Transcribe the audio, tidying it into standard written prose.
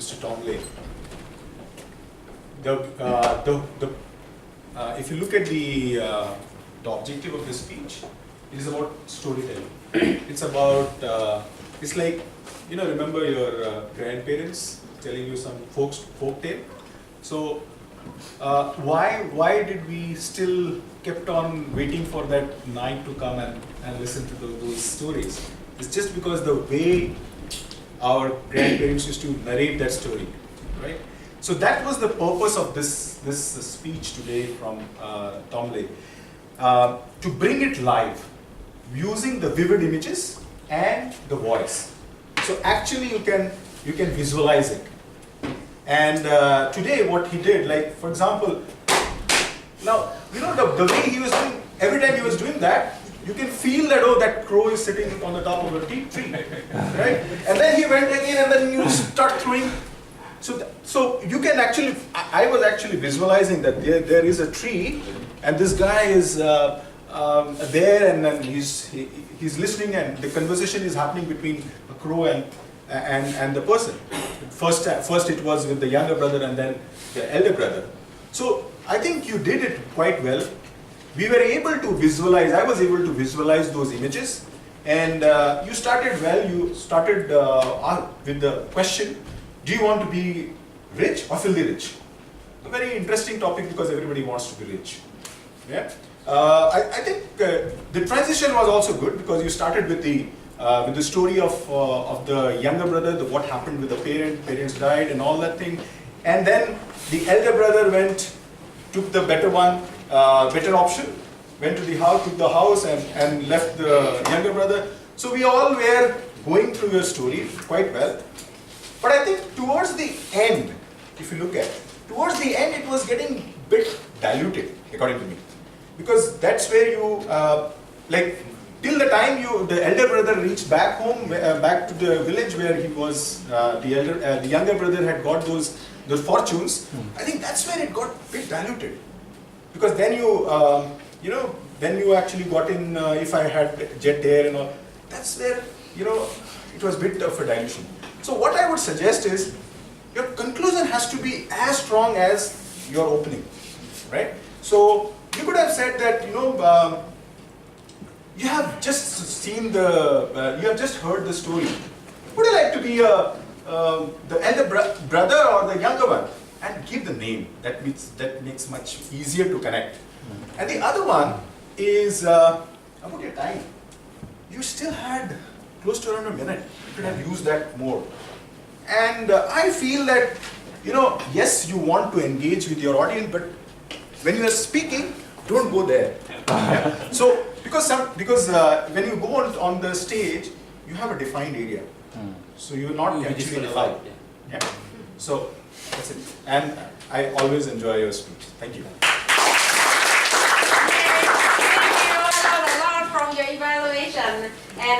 Mr. Tom Lay. If you look at the objective of his speech, it is about storytelling. It's about, it's like, you know, remember your grandparents telling you some folk tale? So, why did we still kept on waiting for that night to come and listen to those stories? It's just because the way our grandparents used to narrate that story, right? So that was the purpose of this speech today from Tom Lay, to bring it live, using the vivid images and the voice. So actually you can visualize it. And today what he did, like for example, now you know the way he was doing, every time he was doing that, you can feel that, oh, that crow is sitting on the top of a tree, right? And then he went again, and then you start throwing. So you can actually, I was actually visualizing that there is a tree, and this guy is there, and then he's listening, and the conversation is happening between a crow and the person. First it was with the younger brother, and then the elder brother. So I think you did it quite well. We were able to visualize, I was able to visualize those images, and you started well. You started with the question, do you want to be rich or filthy rich? A very interesting topic, because everybody wants to be rich. Yeah. I think the transition was also good, because you started with the story of the younger brother, what happened with the parents died and all that thing, and then the elder brother took the better one, better option, went to the house, took the house, and left the younger brother. So we all were going through your story quite well. But I think towards the end, if you look at it, towards the end it was getting a bit diluted, according to me. Because that's where you, like, till the time the elder brother reached back home, back to the village where he was, the younger brother had got those fortunes, I think that's where it got a bit diluted. Because then then you actually got in, if I had jet air and all, that's where, it was a bit of a dilution. So what I would suggest is, your conclusion has to be as strong as your opening, right? So you could have said that, you have just seen you have just heard the story. Would you like to be the elder brother or the younger one? And give the name. That makes much easier to connect. And the other one is about your time. You still had close to around a minute. You could have used that more. And I feel that, yes, you want to engage with your audience, but when you are speaking, don't go there. Yeah. So, because when you go on the stage, you have a defined area. So you're not actually alive. Yeah. So that's it. And I always enjoy your speech. Thank you. Thank you. I learned a lot from your evaluation. And